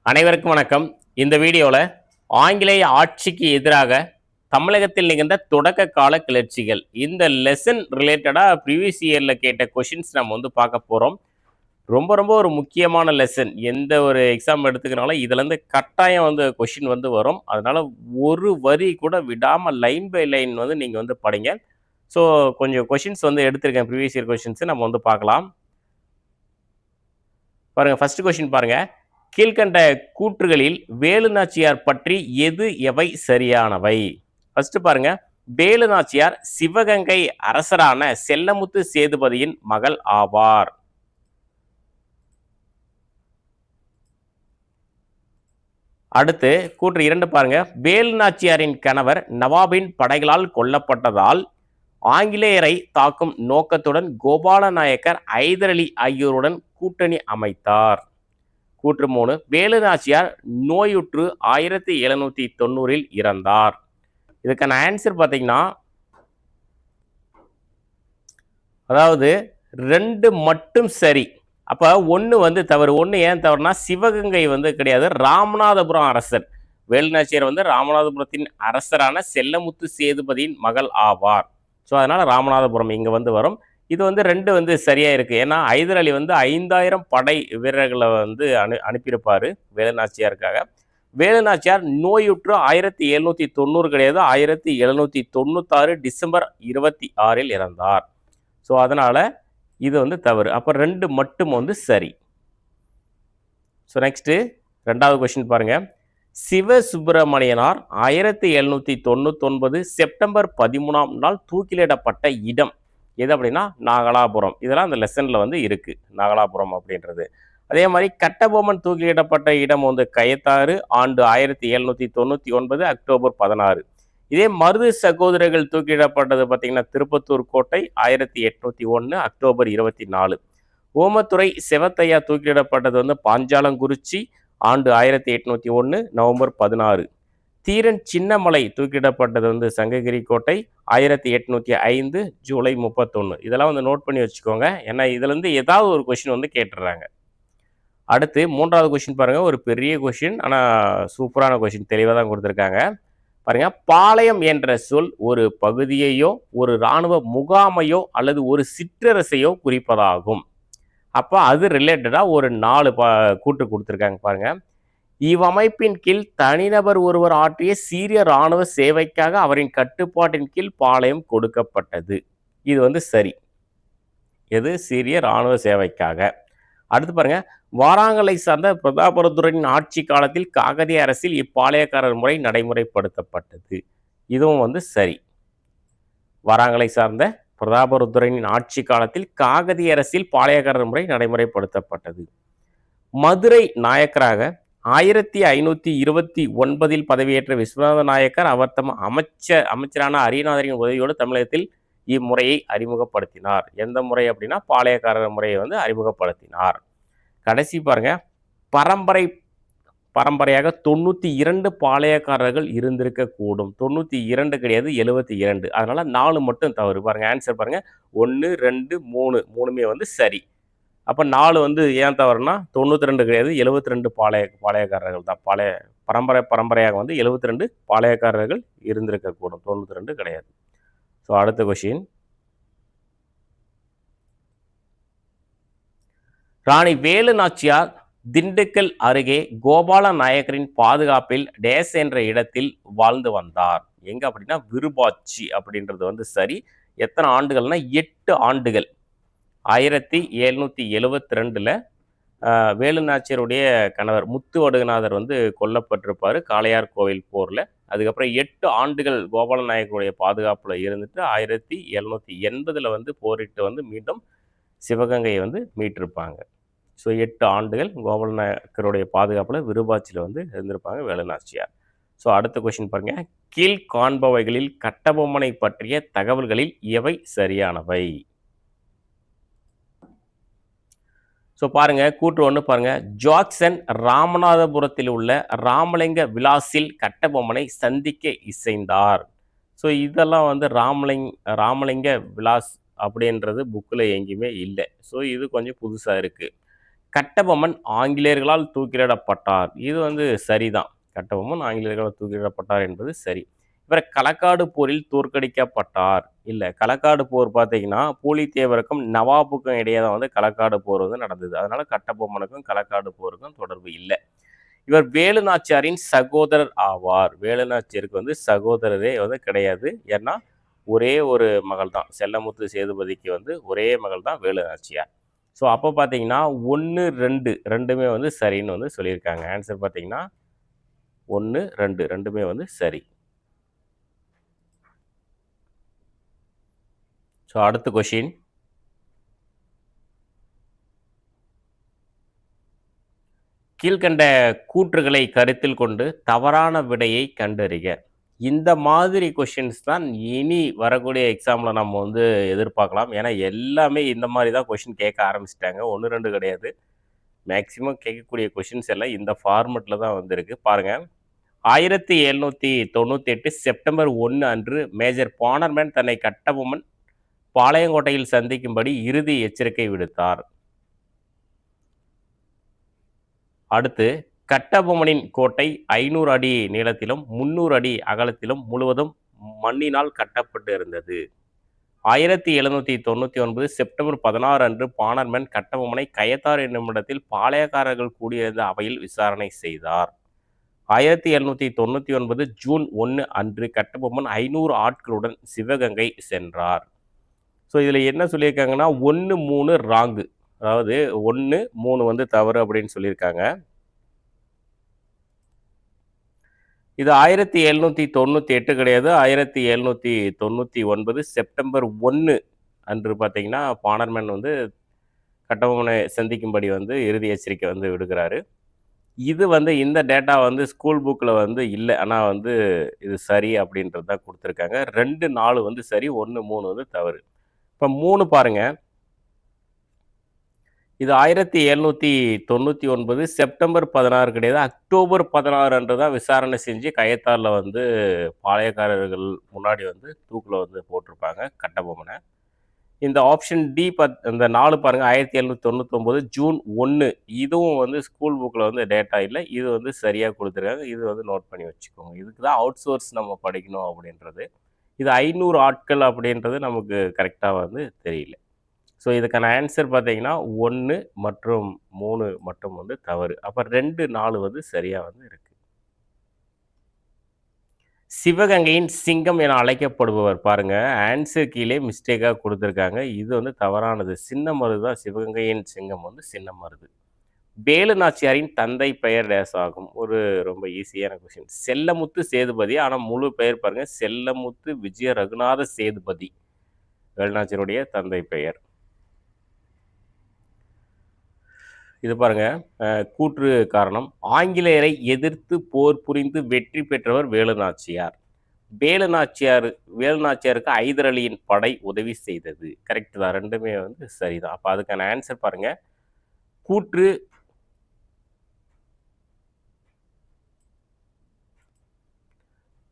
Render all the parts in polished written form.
அனைவருக்கும் வணக்கம். இந்த வீடியோவில் ஆங்கிலேய ஆட்சிக்கு எதிராக தமிழகத்தில் நிகழ்ந்த தொடக்க கால கிளர்ச்சிகள் இந்த லெசன் ரிலேட்டடாக ப்ரீவியஸ் இயரில் கேட்ட கொஷின்ஸ் நம்ம பார்க்க போகிறோம். ரொம்ப ரொம்ப ஒரு முக்கியமான லெசன். எந்த ஒரு எக்ஸாம் எடுத்துக்கிறனாலும் இதுலேருந்து கட்டாயம் கொஷின் வரும். அதனால் ஒரு வரி கூட விடாமல் லைன் பை லைன் நீங்கள் படிங்க. ஸோ கொஞ்சம் கொஷின்ஸ் எடுத்திருக்கேன். ப்ரீவியஸ் இயர் கொஷின்ஸை நம்ம பார்க்கலாம். பாருங்கள், ஃபர்ஸ்ட் கொஷின் பாருங்கள். கீழ்கண்ட கூற்றுகளில் வேலு நாச்சியார் பற்றி எவை சரியானவை? ஃபர்ஸ்ட் பாருங்க, வேலு நாச்சியார் சிவகங்கை அரசரான செல்லமுத்து சேதுபதியின் மகள் ஆவார். அடுத்து கூற்று 2 பாருங்க, வேலு நாச்சியாரின் கணவர் நவாபின் படைகளால் கொல்லப்பட்டதால் ஆங்கிலேயரை தாக்கும் நோக்கத்துடன் கோபால நாயக்கர் ஐதர் அலி ஆகியோருடன் கூட்டணி அமைத்தார். கூற்று 3, வேலு நாச்சியார் நோயுற்று 1790 இறந்தார். இதுக்கான ஆன்சர் பார்த்தீங்கன்னா, அதாவது 2 மட்டும் சரி. அப்போ 1 தவறு. 1 ஏன் தவறுனா, சிவகங்கை கிடையாது, ராமநாதபுரம் அரசர். வேலு நாச்சியார் ராமநாதபுரத்தின் அரசரான செல்லமுத்து சேதுபதியின் மகள் ஆவார். ஸோ அதனால ராமநாதபுரம் இங்கே வரும். இது 2 சரியா இருக்கு. ஏன்னா ஐதர் அலி 5000 படை வீரர்களை அனுப்பியிருப்பாரு வேலு நாச்சியாருக்காக. வேலு நாச்சியார் நோயுற்று 1790 கிடையாது, 1796 டிசம்பர் 26 இறந்தார். ஸோ அதனால இது தவறு. அப்போ 2 மட்டும் சரி. ஸோ நெக்ஸ்ட் 2வது கொஸ்டின் பாருங்க. சிவசுப்பிரமணியனார் 1799 செப்டம்பர் 13ஆம் நாள் தூக்கிலிடப்பட்ட இடம் எது அப்படின்னா நாகலாபுரம். இதெல்லாம் அந்த லெசனில் இருக்கு, நாகலாபுரம் அப்படின்றது. அதே மாதிரி கட்டபொம்மன் தூக்கிலிடப்பட்ட இடம் கயத்தாறு, ஆண்டு 1799 அக்டோபர் 16. இதே மருது சகோதரர்கள் தூக்கிலிடப்பட்டது பார்த்தீங்கன்னா திருப்பத்தூர் கோட்டை 1801 அக்டோபர் 24. ஓமத்துறை செவத்தையா தூக்கிலிடப்பட்டது பாஞ்சாலங்குறிச்சி, ஆண்டு 1801 நவம்பர் 16. தீரன் சின்னமலை தூக்கிடப்பட்டது சங்ககிரி கோட்டை 1805 ஜூலை 31. இதெல்லாம் நோட் பண்ணி வச்சுக்கோங்க. ஏன்னா இதுலேருந்து ஏதாவது ஒரு கொஷின் கேட்டுடுறாங்க. அடுத்து 3வது கொஷின் பாருங்க, ஒரு பெரிய கொஷின், ஆனால் சூப்பரான கொஷின், தெளிவாக தான் கொடுத்துருக்காங்க. பாருங்க, பாளையம் என்ற சொல் ஒரு பகுதியையோ ஒரு இராணுவ முகாமையோ அல்லது ஒரு சிற்றரசையோ குறிப்பதாகும். அப்போ அது ரிலேட்டடாக ஒரு 4 கூற்று கொடுத்துருக்காங்க பாருங்க. இவ்வமைப்பின் கீழ் தனிநபர் ஒருவர் ஆற்றிய சீரிய இராணுவ சேவைக்காக அவரின் கட்டுப்பாட்டின் கீழ் பாளையம் கொடுக்கப்பட்டது. இது சரி. எது? சீரிய இராணுவ சேவைக்காக. அடுத்து பாருங்க, வாராங்கலை சார்ந்த பிரதாபருத்துறையின் ஆட்சி காலத்தில் காகதிய அரசில் இப்பாளையக்காரர் முறை நடைமுறைப்படுத்தப்பட்டது. இதுவும் சரி. வாராங்கலை சார்ந்த பிரதாபருத்துறையின் ஆட்சி காலத்தில் காகதிய அரசில் பாளையக்காரர் முறை நடைமுறைப்படுத்தப்பட்டது. மதுரை நாயக்கராக 1529 பதவியேற்ற விஸ்வநாத நாயக்கர் அவர் தம் அமைச்சரான அரியநாதரின் உதவியோடு தமிழகத்தில் இம்முறையை அறிமுகப்படுத்தினார். எந்த முறை அப்படின்னா பாளையக்காரர் முறையை அறிமுகப்படுத்தினார். கடைசி பாருங்க, பரம்பரையாக 92 பாளையக்காரர்கள் இருந்திருக்க கூடும். 92 கிடையாது, 72. அதனால 4 மட்டும் தவறு. பாருங்க, ஆன்சர் பாருங்க, 1 2 3 மூணுமே சரி. அப்போ 4 ஏன் தவறுனா 92 கிடையாது, 72 பாளையக்காரர்கள் தான். பரம்பரையாக 72 பாளையக்காரர்கள் இருந்திருக்கக்கூடும், 92 கிடையாது. ஸோ அடுத்த கொஷின், ராணி வேலு நாச்சியார் திண்டுக்கல் அருகே கோபால நாயக்கரின் பாதுகாப்பில் டேஸ் என்ற இடத்தில் வாழ்ந்து வந்தார். எங்க அப்படின்னா விருபாட்சி அப்படின்றது சரி. எத்தனை ஆண்டுகள்னா 8 ஆண்டுகள். 1772 வேலு நாச்சியாருடைய கணவர் முத்துவடுகநாதர் கொல்லப்பட்டிருப்பார் காளையார் கோவில் போரில். அதுக்கப்புறம் 8 ஆண்டுகள் கோபால நாயக்கருடைய பாதுகாப்பில் இருந்துட்டு 1780 போரிட்டு மீண்டும் சிவகங்கையை மீட்டிருப்பாங்க. ஸோ 8 ஆண்டுகள் கோபால நாயக்கருடைய பாதுகாப்பில் விருபாட்சியில் இருந்திருப்பாங்க வேலு நாச்சியார். ஸோ அடுத்த கொஸ்டின் பாருங்க, கீழ் காண்பவைகளில் கட்டபொம்மனை பற்றிய தகவல்களில் எவை சரியானவை? ஸோ பாருங்க, கூற்று 1 பாருங்க, ஜாக்சன் ராமநாதபுரத்தில் உள்ள ராமலிங்க விலாசில் கட்டபொம்மனை சந்திக்க இசைந்தார். ஸோ இதெல்லாம் ராமலிங்க விலாஸ் அப்படின்றது புக்கில் எங்கேயுமே இல்லை. ஸோ இது கொஞ்சம் புதுசாக இருக்குது. கட்டபொம்மன் ஆங்கிலேயர்களால் தூக்கிலிடப்பட்டார். இது வந்து சரிதான். கட்டபொம்மன் ஆங்கிலேயர்களால் தூக்கிலிடப்பட்டார் என்பது சரி. இவர் களக்காடு போரில் தோற்கடிக்கப்பட்டார். இல்ல. களக்காடு போர் பார்த்தீங்கன்னா, பூலித்தேவருக்கும் நவாபுக்கும் இடையே தான் வந்து களக்காடு போர் வந்து நடந்தது. அதனால கட்டபொம்மனுக்கும் களக்காடு போருக்கும் தொடர்பு இல்ல. இவர் வேலு நாச்சியாரின் சகோதரர் ஆவார். வேலு நாச்சியாருக்கு வந்து சகோதரரே வந்து கிடையாது. ஏன்னா, ஒரே ஒரு மகள் தான். செல்லமுத்து சேதுபதிக்கு வந்து ஒரே மகள் தான் வேலு நாச்சியார். ஸோ, அப்போ பார்த்தீங்கன்னா 1, 2 2மே வந்து சரின்னு வந்து சொல்லியிருக்காங்க. ஆன்சர் பார்த்தீங்கன்னா 1, 2 2மே வந்து சரி. ஸோ, அடுத்த கொஷின். கீழ்க்கண்ட கூற்றுகளை கருத்தில் கொண்டு தவறான விடையை கண்டறிக. இந்த மாதிரி கொஷின்ஸ் தான் இனி வரக்கூடிய எக்ஸாம்ல நம்ம வந்து எதிர்பார்க்கலாம். ஏன்னா, எல்லாமே இந்த மாரி தான் கொஷின் கேட்க ஆரம்பிச்சுட்டாங்க. 1, 2 கிடையாது. மேக்ஸிமம் கேட்கக்கூடிய கொஷின்ஸ் எல்லாம் இந்த ஃபார்மெட்ல தான் வந்திருக்கு. பாருங்க. 1798 செப்டம்பர் 1 அன்று மேஜர் பானர்மேன் தன்னை கட்டபொம்மன் பாளையங்கோட்டையில் சந்திக்கும்படி இறுதி எச்சரிக்கை விடுத்தார். அடுத்து, கட்டபொம்மனின் கோட்டை 500 அடி நீளத்திலும் 300 அடி அகலத்திலும் முழுவதும் மண்ணினால் கட்டப்பட்டு இருந்தது. 1799 செப்டம்பர் 16 அன்று பானர்மேன் கட்டபொம்மனை கயத்தார் என்னும் இடத்தில் பாளையக்காரர்கள் கூடியிருந்த அவையில் விசாரணை செய்தார். 1799 ஜூன் 1 அன்று கட்டபொம்மன் 500 ஆட்களுடன் சிவகங்கை சென்றார். ஸோ, இதில் என்ன சொல்லியிருக்காங்கன்னா 1, 3 ராங்கு. அதாவது 1, 3 வந்து தவறு அப்படின்னு சொல்லியிருக்காங்க. இது 1798 கிடையாது. 1799 செப்டம்பர் 1 அன்று பார்த்தீங்கன்னா, பானர்மேன் வந்து கட்டபொம்மனை சந்திக்கும்படி வந்து இறுதி எச்சரிக்கை வந்து விடுக்கிறாரு. இது வந்து இந்த டேட்டா வந்து ஸ்கூல் புக்ல வந்து இல்ல. ஆனா வந்து இது சரி அப்படின்றது தான் குடுத்துருக்காங்க. 2, 4 வந்து சரி. 1, 3 வந்து தவறு. இப்ப 3 பாருங்க. இது 1799 செப்டம்பர் 16 கிடையாது. அக்டோபர் 16 அன்று தான் விசாரணை செஞ்சு கயத்தார்ல வந்து பாளையக்காரர்கள் முன்னாடி வந்து தூக்குல வந்து போட்டிருப்பாங்க கட்டபொம்மன. இந்த ஆப்ஷன் டி இந்த 4 பாருங்க 1799 ஜூன் 1 இதுவும் வந்து ஸ்கூல் புக்ல வந்து டேட்டா இல்ல. இது வந்து சரியா குடுத்துருக்காங்க. இது வந்து நோட் பண்ணி வச்சுக்கோங்க. இதுக்கு தான் அவுட் சோர்ஸ் நம்ம படிக்கணும் அப்படின்றது. இது 500 ஆட்கள் அப்படின்றது நமக்கு கரெக்ட்டா வந்து தெரியல. ஸோ, இதுக்கான ஆன்சர் பார்த்தீங்கன்னா 1 மற்றும் 3 மட்டும் வந்து தவறு. அப்ப 2, 4 வந்து சரியா வந்து இருக்கு. சிவகங்கையின் சிங்கம் என அழைக்கப்படுபவர் பாருங்க. ஆன்சர் கீழே மிஸ்டேக்கா குடுத்துருக்காங்க. இது வந்து தவறானது. சின்னமருது தான் சிவகங்கையின் சிங்கம் வந்து சின்னமருது. வேலு நாச்சியாரின் தந்தை பெயர் டேஸ் ஆகும். ஒரு ரொம்ப ஈஸியான கொஸ்டின். செல்லமுத்து சேதுபதி. ஆனா முழு பெயர் பாருங்க. செல்லமுத்து விஜய ரகுநாத சேதுபதி. வேலு நாச்சியாருடைய தந்தை பெயர். இது பாருங்க. கூற்று காரணம். ஆங்கிலேயரை எதிர்த்து போர் புரிந்து வெற்றி பெற்றவர் வேலு நாச்சியார். வேலு நாச்சியாருக்கு ஐதர் அலியின் படை உதவி செய்தது. கரெக்ட் தான். 2மே வந்து சரிதான். அப்ப அதுக்கான ஆன்சர் பாருங்க.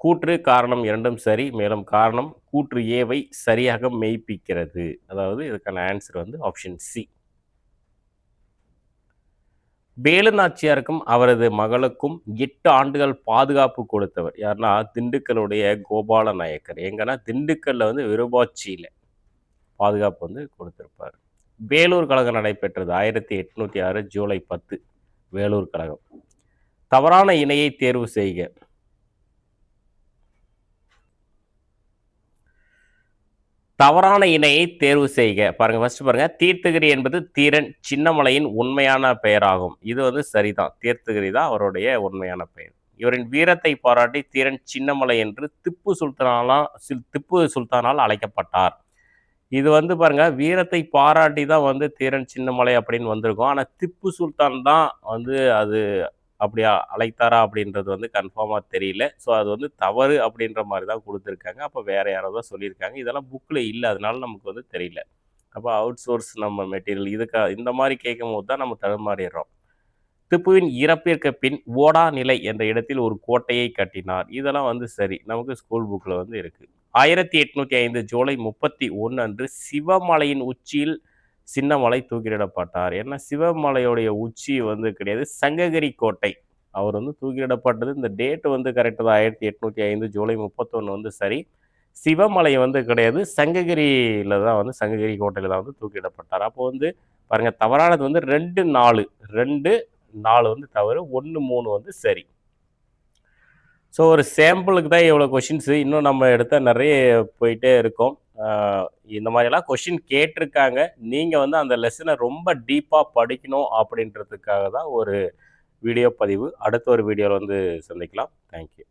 கூற்று காரணம் இரண்டும் சரி. மேலும் காரணம் கூற்று ஏவை சரியாக மெய்ப்பிக்கிறது. அதாவது இதுக்கான ஆன்சர் வந்து ஆப்ஷன் சி. வேலு நாச்சியாருக்கும் அவரது மகளுக்கும் 8 ஆண்டுகள் பாதுகாப்பு கொடுத்தவர் யாருன்னா திண்டுக்கலுடைய கோபால நாயக்கர். எங்கன்னா திண்டுக்கல்ல வந்து விருபாட்சியில பாதுகாப்பு வந்து கொடுத்திருப்பார். வேலூர் கழகம் நடைபெற்றது 1806 ஜூலை 10 வேலூர் கழகம். தவறான இணையை தேர்வு செய்க. தவறான இணையை தேர்வு செய்க. பாருங்க ஃபர்ஸ்ட் பாருங்க. தீர்த்தகிரி என்பது தீரன் சின்னமலையின் உண்மையான பெயராகும். இது வந்து சரிதான். தீர்த்தகிரி தான் அவருடைய உண்மையான பெயர். இவரின் வீரத்தை பாராட்டி தீரன் சின்னமலை என்று திப்பு சுல்தானால் அழைக்கப்பட்டார். இது வந்து பாருங்க வீரத்தை பாராட்டி தான் வந்து தீரன் சின்னமலை அப்படின்னு வந்திருக்கும். ஆனா திப்பு சுல்தான் தான் வந்து அது அப்படியா அழைத்தாரா அப்படின்றது வந்து கன்ஃபார்மா தெரியல. ஸோ, அது வந்து தவறு அப்படின்ற மாரி தான் குடுத்துருக்காங்க. அப்ப வேற யாரோ தான் சொல்லியிருக்காங்க. இதெல்லாம் புக்ல இல்ல. அதனால நமக்கு வந்து தெரியல. அப்ப அவுட் சோர்ஸ் நம்ம மெட்டீரியல் இந்த மாரி கேட்கும்போது தான் நம்ம தடுமாறிடுறோம். திப்புவின் இறப்பிற்கு பின் ஓடா நிலை என்ற இடத்தில் ஒரு கோட்டையை கட்டினார். இதெல்லாம் வந்து சரி. நமக்கு ஸ்கூல் புக்ல வந்து இருக்கு. 1805 ஜூலை 31 அன்று சிவமலையின் உச்சியில் சின்னமலை தூக்கிலிடப்பட்டார். ஏன்னா சிவமலையுடைய உச்சி வந்து கிடையாது, சங்ககிரி கோட்டை. அவர் வந்து தூக்கிலிடப்பட்டது இந்த டேட் வந்து கரெக்டு தான். 1805 ஜூலை 31 வந்து சரி. சிவமலை வந்து கிடையாது, சங்ககிரியில தான் வந்து சங்ககிரி கோட்டையில தான் வந்து தூக்கிலிடப்பட்டார். அப்போ வந்து பாருங்க, தவறானது வந்து 2, 4 2, 4 வந்து தவறு, 1, 3 வந்து சரி. ஸோ ஒரு சாம்பிளுக்கு தான் இவ்வளோ கொஷின்ஸு. இன்னும் நம்ம எடுத்தா நிறைய போயிட்டே இருக்கோம். இந்த மாதிரிலாம் கொஷின் கேட்டிருக்காங்க. நீங்கள் வந்து அந்த லெசனை ரொம்ப டீப்பாக படிக்கணும் அப்படின்றதுக்காக தான் ஒரு வீடியோ பதிவு. அடுத்த ஒரு வீடியோவில் வந்து சந்திக்கலாம். தேங்க்யூ.